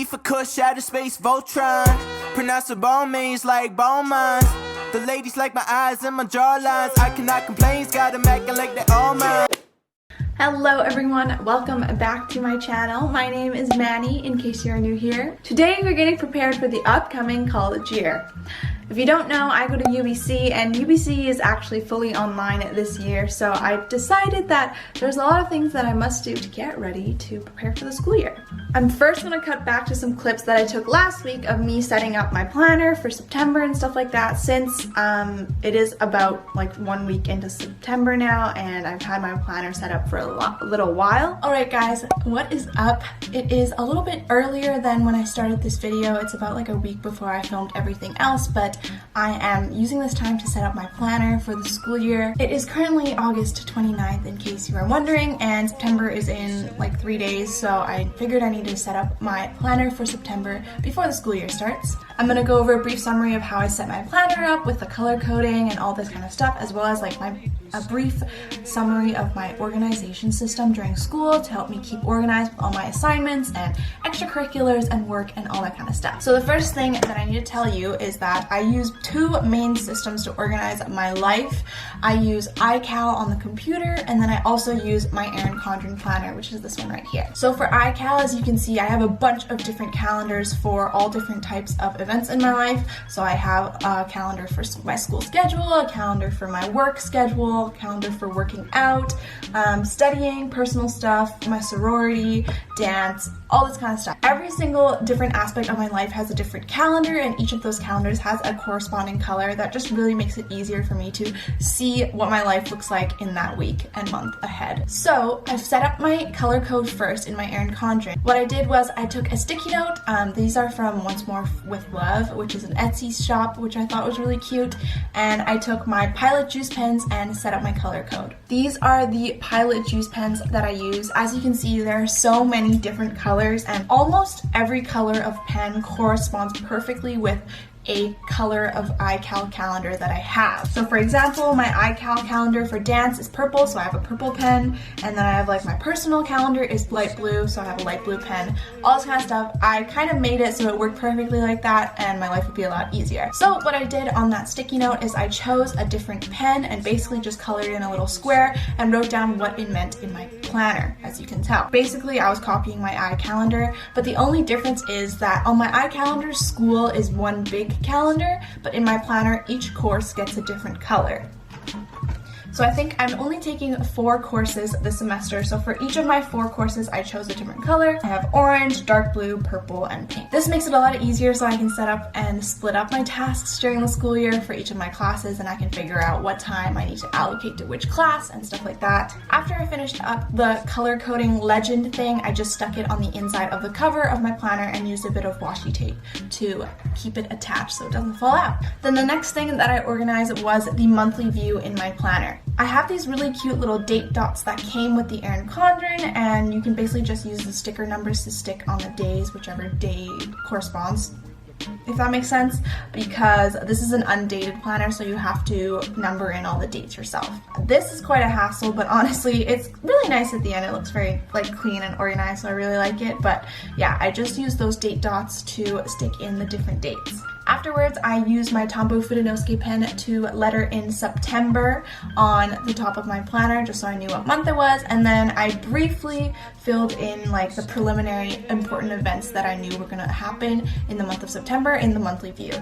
leave for Kush, outer space, Voltron. Pronounceable means like bone mines. The ladies like my eyes and my jawlines. I cannot complain, got them acting like they all mine. Hello everyone, welcome back to my channel. My name is Manny, in case you're new here. Today we're getting prepared for the upcoming college year. If you don't know, I go to UBC, and UBC is actually fully online this year, so I decided that there's a lot of things that I must do to get ready to prepare for the school year. I'm first going to cut back to some clips that I took last week of me setting up my planner for September and stuff like that, since it is about like 1 week into September now, and I've had my planner set up for a little while. Alright guys, what is up? It is a little bit earlier than when I started this video. It's about like a week before I filmed everything else, but I am using this time to set up my planner for the school year. It is currently August 29th, in case you are wondering, and September is in like 3 days, so I figured I need to set up my planner for September before the school year starts. I'm going to go over a brief summary of how I set my planner up with the color coding and all this kind of stuff, as well as like a brief summary of my organization system during school to help me keep organized with all my assignments and extracurriculars and work and all that kind of stuff. So the first thing that I need to tell you is that I use two main systems to organize my life. I use iCal on the computer, and then I also use my Erin Condren planner, which is this one right here. So for iCal, as you can see, I have a bunch of different calendars for all different types of events in my life. So I have a calendar for my school schedule, a calendar for my work schedule, a calendar for working out, studying, personal stuff, my sorority, dance, all this kind of stuff. Every single different aspect of my life has a different calendar, and each of those calendars has a corresponding color that just really makes it easier for me to see what my life looks like in that week and month ahead. So I've set up my color code first in my Erin Condren. What I did was I took a sticky note. These are from Once More with Love, which is an Etsy shop, which I thought was really cute, and I took my Pilot juice pens and set up my color code. These are the Pilot juice pens that I use. As you can see, there are so many different colors, and almost every color of pen corresponds perfectly with a color of iCal calendar that I have. So for example, my iCal calendar for dance is purple, so I have a purple pen, and then I have like my personal calendar is light blue, so I have a light blue pen, all this kind of stuff. I kind of made it so it worked perfectly like that, and my life would be a lot easier. So what I did on that sticky note is I chose a different pen and basically just colored in a little square and wrote down what it meant in my planner, as you can tell. Basically, I was copying my iCalendar, but the only difference is that on my iCalendar, school is one big calendar, but in my planner, each course gets a different color. So I think I'm only taking 4 courses this semester, so for each of my 4 courses I chose a different color. I have orange, dark blue, purple, and pink. This makes it a lot easier so I can set up and split up my tasks during the school year for each of my classes, and I can figure out what time I need to allocate to which class and stuff like that. After I finished up the color coding legend thing, I just stuck it on the inside of the cover of my planner and used a bit of washi tape to keep it attached so it doesn't fall out. Then the next thing that I organized was the monthly view in my planner. I have these really cute little date dots that came with the Erin Condren, and you can basically just use the sticker numbers to stick on the days, whichever day corresponds, if that makes sense, because this is an undated planner, so you have to number in all the dates yourself. This is quite a hassle, but honestly, it's really nice at the end. It looks very like clean and organized, so I really like it. But yeah, I just use those date dots to stick in the different dates. Afterwards, I used my Tombow Fudenosuke pen to letter in September on the top of my planner, just so I knew what month it was, and then I briefly filled in like the preliminary important events that I knew were going to happen in the month of September in the monthly view.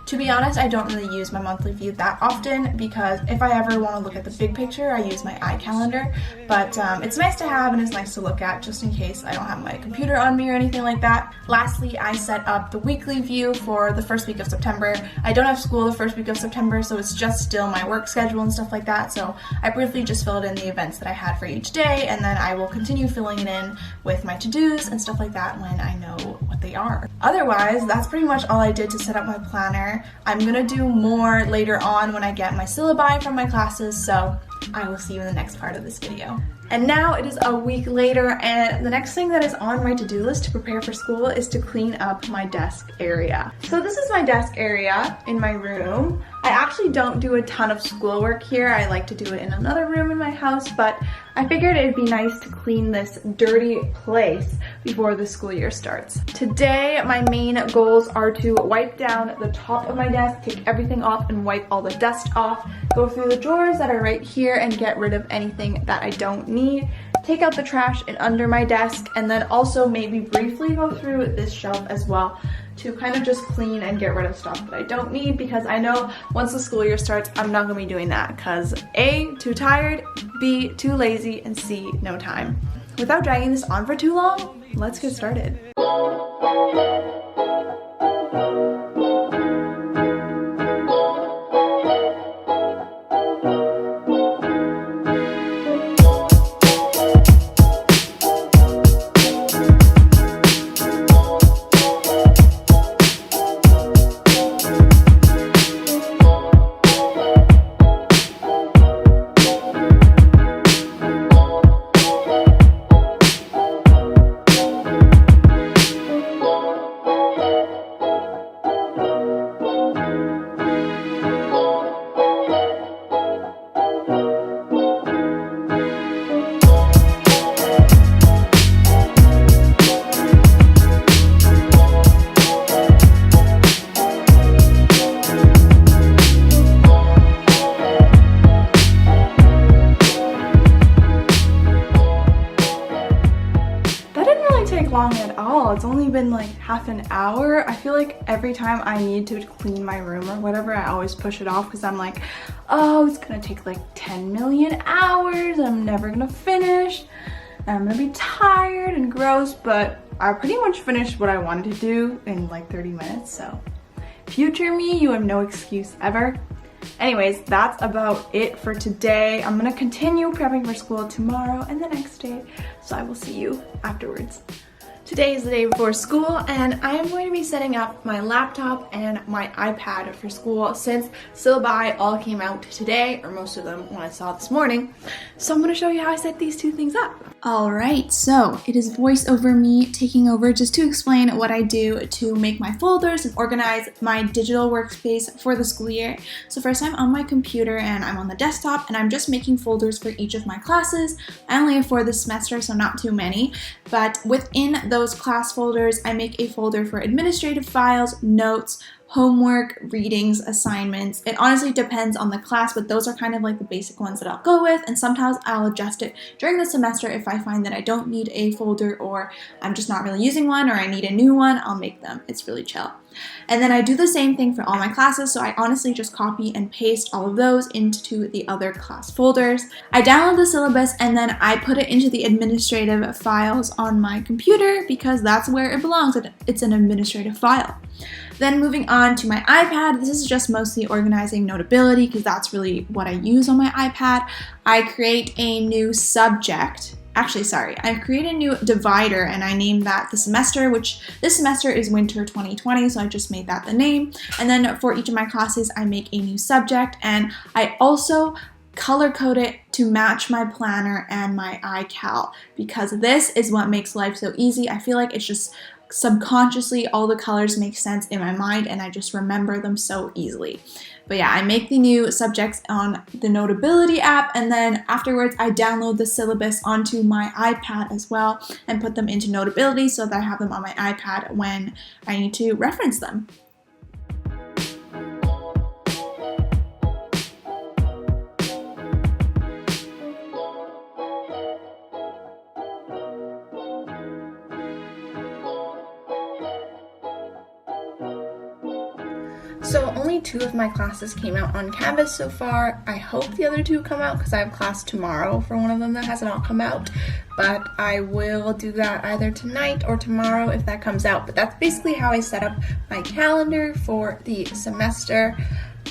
To be honest, I don't really use my monthly view that often, because if I ever want to look at the big picture, I use my iCalendar, but it's nice to have and it's nice to look at just in case I don't have my computer on me or anything like that. Lastly, I set up the weekly view for the first week of September. I don't have school the first week of September, so it's just still my work schedule and stuff like that, so I briefly just filled in the events that I had for each day, and then I will continue filling it in with my to-dos and stuff like that when I know what they are. Otherwise, that's pretty much all I did to set up my planner. I'm gonna do more later on when I get my syllabi from my classes, so I will see you in the next part of this video. And now it is a week later, and the next thing that is on my to-do list to prepare for school is to clean up my desk area. So this is my desk area in my room. I actually don't do a ton of schoolwork here. I like to do it in another room in my house, but I figured it'd be nice to clean this dirty place before the school year starts. Today, my main goals are to wipe down the top of my desk, take everything off and wipe all the dust off, go through the drawers that are right here and get rid of anything that I don't need, take out the trash and under my desk, and then also maybe briefly go through this shelf as well to kind of just clean and get rid of stuff that I don't need, because I know once the school year starts, I'm not gonna be doing that because A, too tired, B, too lazy, and C, no time. Without dragging this on for too long, let's get started. Long at all. It's only been like half an hour. I feel like every time I need to clean my room or whatever, I always push it off because I'm like, oh, it's gonna take like 10 million hours. I'm never gonna finish. I'm gonna be tired and gross, but I pretty much finished what I wanted to do in like 30 minutes. So future me, you have no excuse ever. Anyways, that's about it for today. I'm gonna continue prepping for school tomorrow and the next day, so I will see you afterwards. Today is the day before school, and I am going to be setting up my laptop and my iPad for school since syllabi all came out today, or most of them when I saw this morning. So I'm going to show you how I set these two things up. Alright, so it is voice over me taking over just to explain what I do to make my folders and organize my digital workspace for the school year. So first I'm on my computer and I'm on the desktop and I'm just making folders for each of my classes. I only have 4 this semester, so not too many, but within those class folders I make a folder for administrative files, notes, homework, readings, assignments. It honestly depends on the class, but those are kind of like the basic ones that I'll go with, and sometimes I'll adjust it during the semester if I find that I don't need a folder or I'm just not really using one or I need a new one. I'll make them. It's really chill. And then I do the same thing for all my classes, so I honestly just copy and paste all of those into the other class folders. I download the syllabus and then I put it into the administrative files on my computer because that's where it belongs. It's an administrative file. Then moving on to my iPad, this is just mostly organizing Notability because that's really what I use on my iPad. I create a new subject. I created a new divider and I named that the semester, which this semester is winter 2020, so I just made that the name. And then for each of my classes, I make a new subject, and I also color code it to match my planner and my iCal because this is what makes life so easy. I feel like it's just subconsciously all the colors make sense in my mind and I just remember them so easily. But yeah, I make the new subjects on the Notability app, and then afterwards I download the syllabus onto my iPad as well and put them into Notability so that I have them on my iPad when I need to reference them. So only 2 of my classes came out on Canvas so far. I hope the other 2 come out because I have class tomorrow for one of them that has not come out. But I will do that either tonight or tomorrow if that comes out. But that's basically how I set up my calendar for the semester.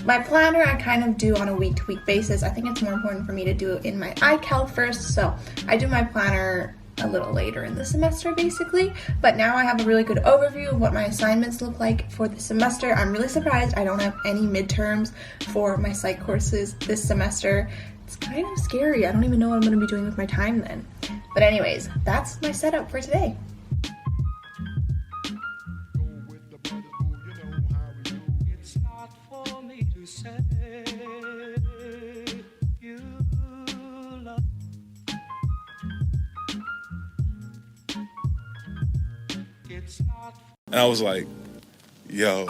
My planner I kind of do on a week-to-week basis. I think it's more important for me to do it in my iCal first. So I do my planner a little later in the semester basically, but now I have a really good overview of what my assignments look like for the semester. I'm really surprised I don't have any midterms for my psych courses this semester. It's kind of scary. I don't even know what I'm gonna be doing with my time then. But anyways, that's my setup for today. It's not for me to say you love. It's not. And I was like, yo.